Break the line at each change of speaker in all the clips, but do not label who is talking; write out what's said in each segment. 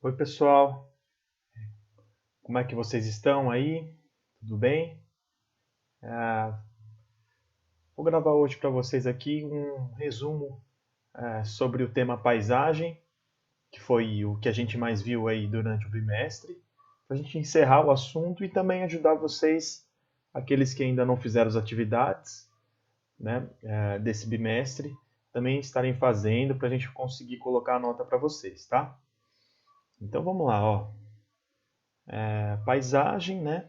Oi, pessoal. Como é que vocês estão aí? Tudo bem? Ah, vou gravar hoje para vocês aqui um resumo sobre o tema paisagem, que foi o que a gente mais viu aí durante o bimestre, para a gente encerrar o assunto e também ajudar vocês, aqueles que ainda não fizeram as atividades, né, desse bimestre, também estarem fazendo para a gente conseguir colocar a nota para vocês, tá? Então vamos lá, ó. Paisagem, né?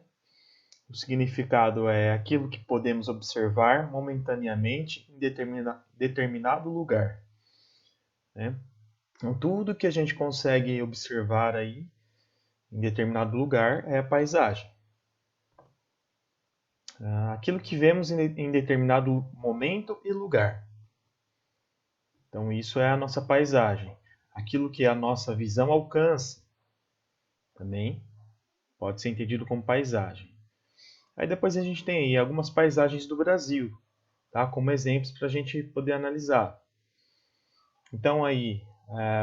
O significado é aquilo que podemos observar momentaneamente em determinado lugar, né? Então, tudo que a gente consegue observar aí em determinado lugar é a paisagem. Aquilo que vemos em determinado momento e lugar. Então, isso é a nossa paisagem. Aquilo que a nossa visão alcança também pode ser entendido como paisagem. Aí depois a gente tem aí algumas paisagens do Brasil, tá? Como exemplos para a gente poder analisar. Então aí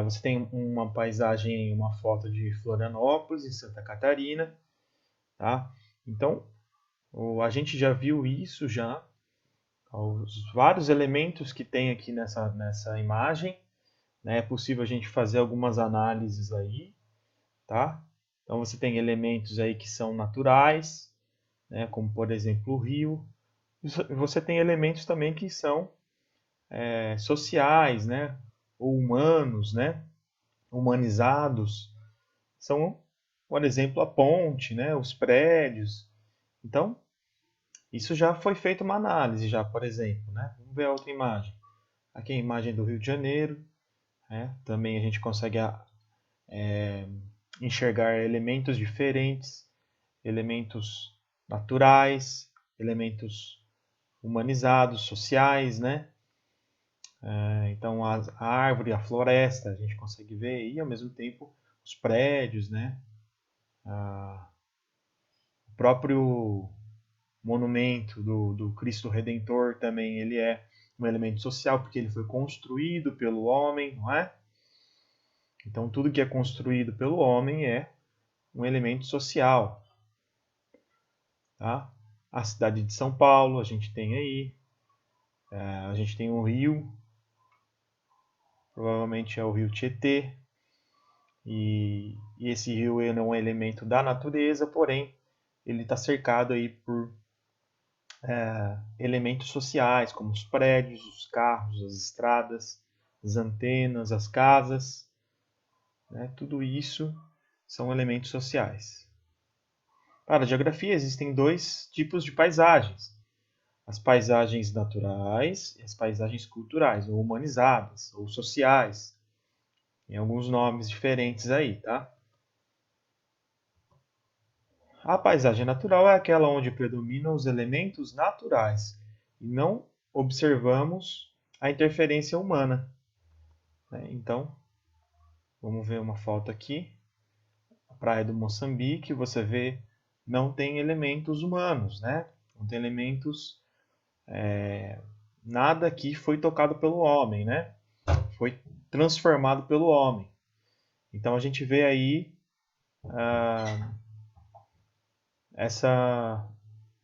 você tem uma paisagem, uma foto de Florianópolis, em Santa Catarina, tá? Então a gente já viu isso já, os vários elementos que tem aqui nessa imagem, né? É possível a gente fazer algumas análises aí, tá? Então você tem elementos aí que são naturais, né? Como por exemplo o rio. Você tem elementos também que são sociais, né? Ou humanos, né? Humanizados, são, por exemplo, a ponte, né, os prédios. Então, isso já foi feita uma análise, já, por exemplo. Né? Vamos ver a outra imagem. Aqui é a imagem do Rio de Janeiro. Né? Também a gente consegue enxergar elementos diferentes, elementos naturais, elementos humanizados, sociais, né? Então a árvore, a floresta, a gente consegue ver e ao mesmo tempo os prédios, né? O próprio monumento do Cristo Redentor também ele é um elemento social porque ele foi construído pelo homem, não é? Então tudo que é construído pelo homem é um elemento social, tá? A cidade de São Paulo a gente tem aí, a gente tem um rio, provavelmente é o rio Tietê, e esse rio ele é um elemento da natureza, porém ele está cercado aí por elementos sociais, como os prédios, os carros, as estradas, as antenas, as casas, né? Tudo isso são elementos sociais. Para a geografia, existem dois tipos de paisagens: as paisagens naturais e as paisagens culturais, ou humanizadas, ou sociais. Tem alguns nomes diferentes aí, tá? A paisagem natural é aquela onde predominam os elementos naturais e não observamos a interferência humana, né? Então, vamos ver uma foto aqui. A praia do Moçambique, você vê, não tem elementos humanos, né? Não tem elementos, nada aqui foi tocado pelo homem, né? Foi transformado pelo homem. Então a gente vê aí essa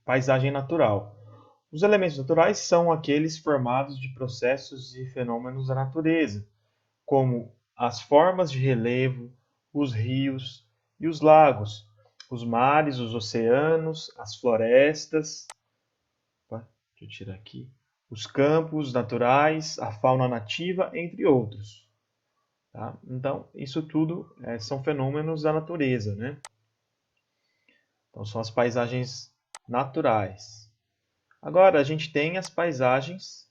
paisagem natural. Os elementos naturais são aqueles formados de processos e fenômenos da natureza, como as formas de relevo, os rios e os lagos, os mares, os oceanos, as florestas, opa, deixa eu tirar aqui, os campos naturais, a fauna nativa, entre outros. Tá? Então, isso tudo são fenômenos da natureza, né? Então, são as paisagens naturais. Agora, a gente tem as paisagens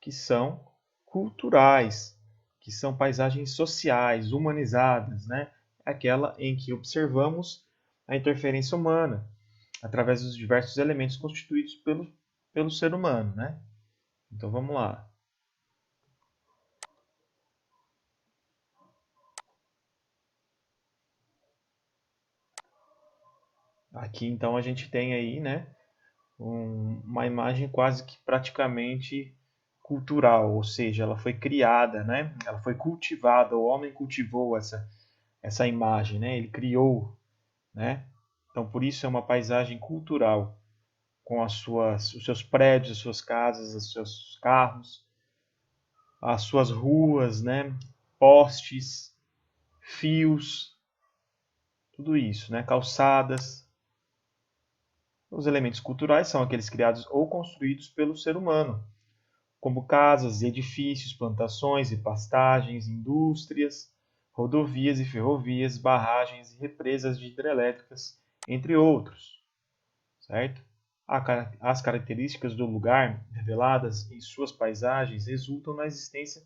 que são culturais, que são paisagens sociais, humanizadas, né? Aquela em que observamos a interferência humana através dos diversos elementos constituídos pelo ser humano, né? Então vamos lá. Aqui então a gente tem aí, né, uma imagem quase que praticamente cultural, ou seja, ela foi criada, né? Ela foi cultivada, o homem cultivou essa imagem, né? Ele criou, né? Então, por isso é uma paisagem cultural, com os seus prédios, as suas casas, os seus carros, as suas ruas, né? Postes, fios, tudo isso, né? Calçadas. Os elementos culturais são aqueles criados ou construídos pelo ser humano, como casas e edifícios, plantações e pastagens, indústrias, rodovias e ferrovias, barragens e represas de hidrelétricas, entre outros, certo? As características do lugar, reveladas em suas paisagens, resultam na existência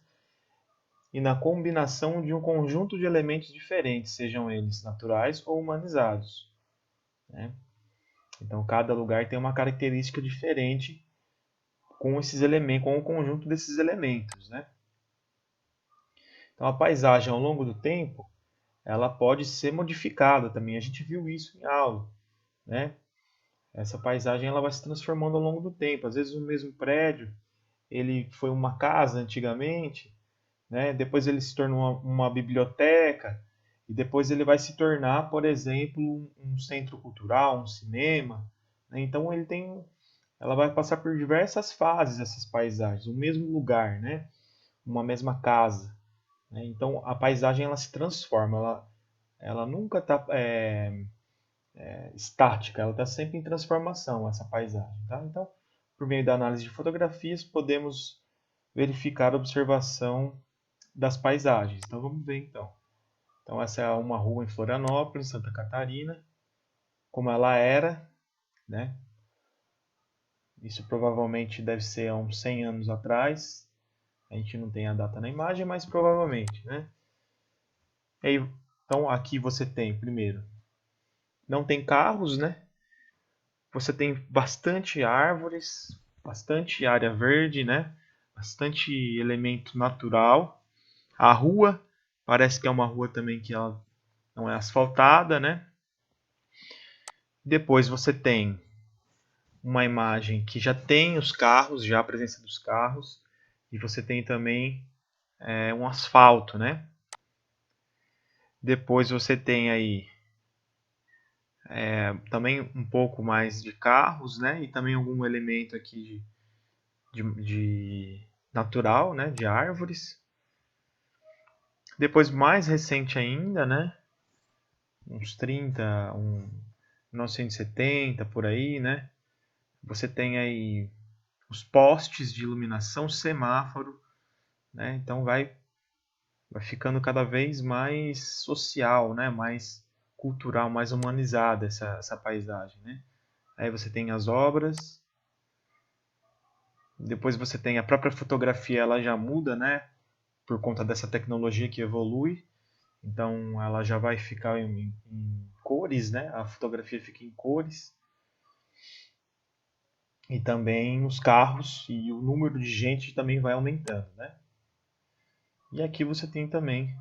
e na combinação de um conjunto de elementos diferentes, sejam eles naturais ou humanizados, né? Então, cada lugar tem uma característica diferente com esses elementos, com o conjunto desses elementos, né? Então, a paisagem ao longo do tempo, ela pode ser modificada também. A gente viu isso em aula, né? Essa paisagem ela vai se transformando ao longo do tempo. Às vezes o mesmo prédio, ele foi uma casa antigamente, né? Depois ele se tornou uma biblioteca e depois ele vai se tornar, por exemplo, um centro cultural, um cinema, né? Então ela vai passar por diversas fases essas paisagens, o mesmo lugar, né? Uma mesma casa, né? Então a paisagem ela se transforma, ela nunca está estática, ela está sempre em transformação, essa paisagem. Tá? Então, por meio da análise de fotografias, podemos verificar a observação das paisagens. Então, vamos ver então. Então, essa é uma rua em Florianópolis, Santa Catarina, como ela era, né? Isso provavelmente deve ser há uns 100 anos atrás. A gente não tem a data na imagem, mas provavelmente, né? E aí, então, aqui você tem, primeiro, não tem carros, né? Você tem bastante árvores, bastante área verde, né? Bastante elemento natural. A rua parece que é uma rua também que ela não é asfaltada, né? Depois você tem uma imagem que já tem os carros, já a presença dos carros, e você tem também um asfalto, né? Depois você tem aí também um pouco mais de carros, né? E também algum elemento aqui de natural, né? De árvores. Depois, mais recente ainda, né? Uns 30, 1970, por aí, né? Você tem aí os postes de iluminação, semáforo, né? Então vai ficando cada vez mais social, né? Mais cultural, mais humanizada essa paisagem, né? Aí você tem as obras, depois você tem a própria fotografia, ela já muda, né? Por conta dessa tecnologia que evolui. Então ela já vai ficar em cores, né? A fotografia fica em cores. E também os carros e o número de gente também vai aumentando, né? E aqui você tem também,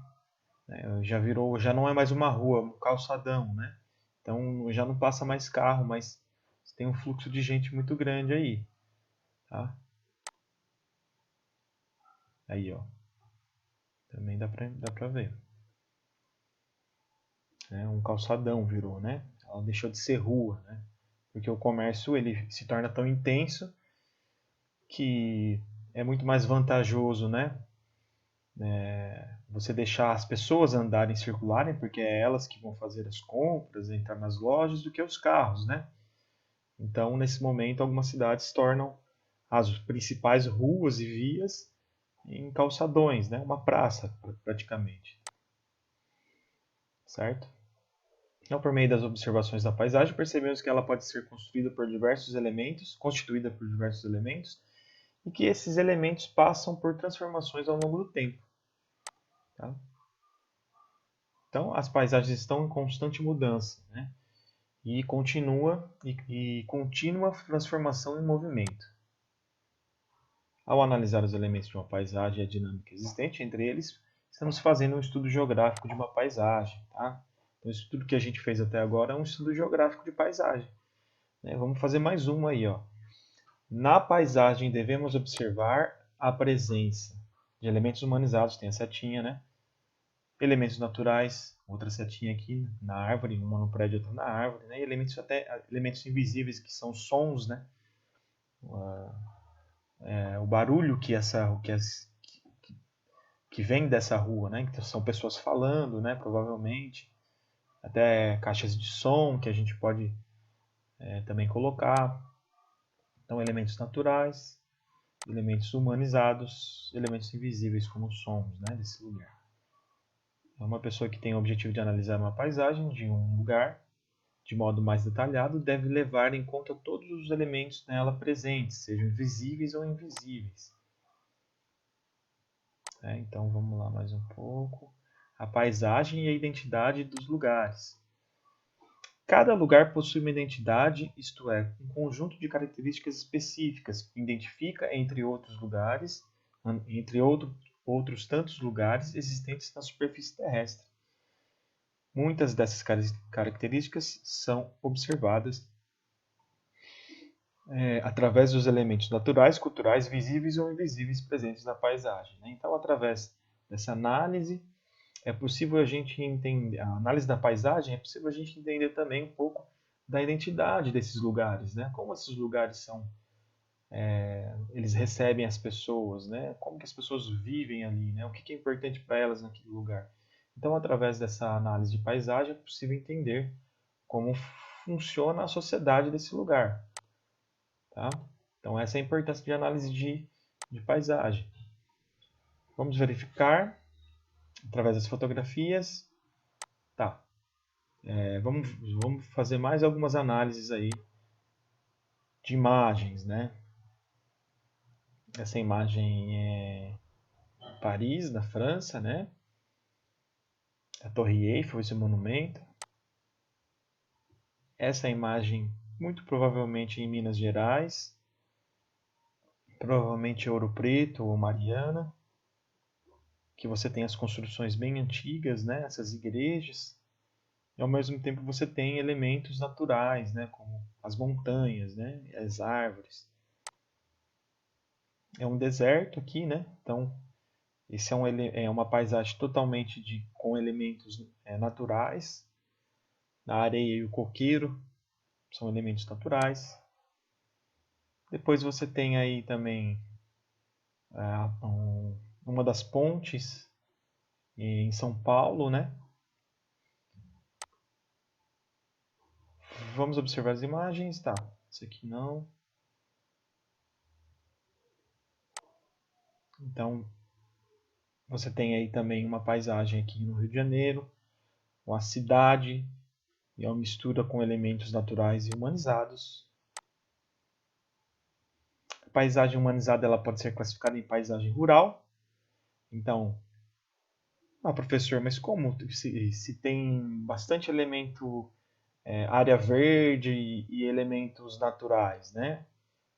né? Já não é mais uma rua, um calçadão, né? Então já não passa mais carro, mas tem um fluxo de gente muito grande aí, tá? Aí, ó, também dá pra ver. Um calçadão virou, né? Ela deixou de ser rua, né? Porque o comércio ele se torna tão intenso que é muito mais vantajoso, né? Você deixar as pessoas andarem, circularem, porque é elas que vão fazer as compras, entrar nas lojas, do que os carros, né? Então, nesse momento, algumas cidades tornam as principais ruas e vias em calçadões, né? Uma praça, praticamente, certo? Então, por meio das observações da paisagem, percebemos que ela pode ser construída por diversos elementos, constituída por diversos elementos, e que esses elementos passam por transformações ao longo do tempo. Tá? Então, as paisagens estão em constante mudança, né? E contínua transformação em movimento. Ao analisar os elementos de uma paisagem e a dinâmica existente entre eles, estamos fazendo um estudo geográfico de uma paisagem. Tá? Então, isso tudo que a gente fez até agora é um estudo geográfico de paisagem. Né? Vamos fazer mais uma aí. Ó. Na paisagem, devemos observar a presença de elementos humanizados, tem a setinha, né? Elementos naturais, outra setinha aqui na árvore, uma no prédio, outra na árvore, né? E elementos invisíveis, que são sons, né? O barulho que vem dessa rua, né? Então, são pessoas falando, né? Provavelmente. Até caixas de som que a gente pode também colocar. Então, elementos naturais, elementos humanizados, elementos invisíveis como sons, né? Desse lugar. É uma pessoa que tem o objetivo de analisar uma paisagem de um lugar de modo mais detalhado deve levar em conta todos os elementos nela presentes, sejam visíveis ou invisíveis. Então vamos lá mais um pouco. A paisagem e a identidade dos lugares. Cada lugar possui uma identidade, isto é, um conjunto de características específicas que identifica entre outros tantos lugares existentes na superfície terrestre. Muitas dessas características são observadas através dos elementos naturais, culturais, visíveis ou invisíveis presentes na paisagem. Então, através dessa análise, é possível a gente entender, a análise da paisagem, é possível a gente entender também um pouco da identidade desses lugares, né? Como esses lugares são, eles recebem as pessoas, né? Como que as pessoas vivem ali, né? O que é importante para elas naquele lugar. Então, através dessa análise de paisagem, é possível entender como funciona a sociedade desse lugar. Tá? Então, essa é a importância de análise de paisagem. Vamos verificar através das fotografias. Tá. Vamos fazer mais algumas análises aí de imagens, né? Essa imagem é Paris, na França, né? A Torre Eiffel, esse monumento. Essa imagem, muito provavelmente em Minas Gerais. Provavelmente Ouro Preto ou Mariana. Que você tem as construções bem antigas, né? Essas igrejas. E ao mesmo tempo você tem elementos naturais, né? Como as montanhas, né? As árvores. É um deserto aqui, né? Então, esse é uma paisagem totalmente com elementos naturais. A areia e o coqueiro são elementos naturais. Depois você tem aí também uma das pontes em São Paulo, né? Vamos observar as imagens, tá? Isso aqui não. Então, você tem aí também uma paisagem aqui no Rio de Janeiro, uma cidade e uma mistura com elementos naturais e humanizados. A paisagem humanizada ela pode ser classificada em paisagem rural. Então, professor, mas como se tem bastante elemento, área verde e elementos naturais, né?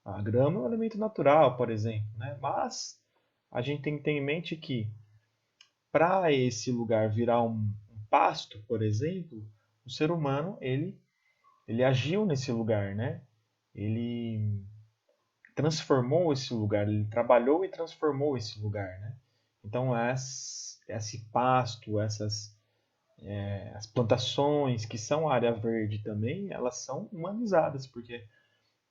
A grama é um elemento natural, por exemplo, né? Mas a gente tem que ter em mente que para esse lugar virar um pasto, por exemplo, o ser humano ele agiu nesse lugar, né? Ele transformou esse lugar, ele trabalhou e transformou esse lugar, né? Então esse pasto, as plantações que são área verde também, elas são humanizadas, porque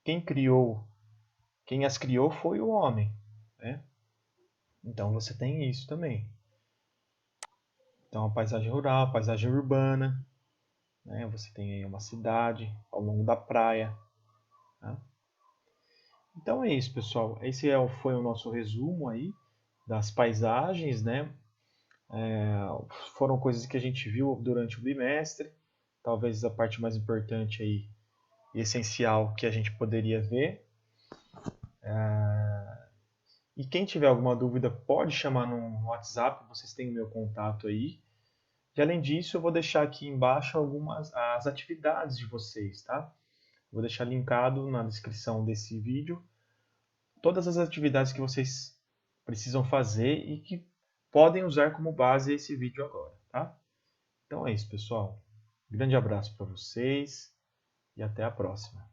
quem as criou foi o homem, né? Então você tem isso também. Então a paisagem rural, a paisagem urbana, né? Você tem aí uma cidade ao longo da praia. Tá? Então é isso, pessoal. Esse foi o nosso resumo aí das paisagens, né? Foram coisas que a gente viu durante o bimestre. Talvez a parte mais importante aí, e essencial que a gente poderia ver. E quem tiver alguma dúvida pode chamar no WhatsApp, vocês têm o meu contato aí. E além disso, eu vou deixar aqui embaixo algumas as atividades de vocês, tá? Vou deixar linkado na descrição desse vídeo todas as atividades que vocês precisam fazer e que podem usar como base esse vídeo agora, tá? Então é isso, pessoal. Grande abraço para vocês e até a próxima.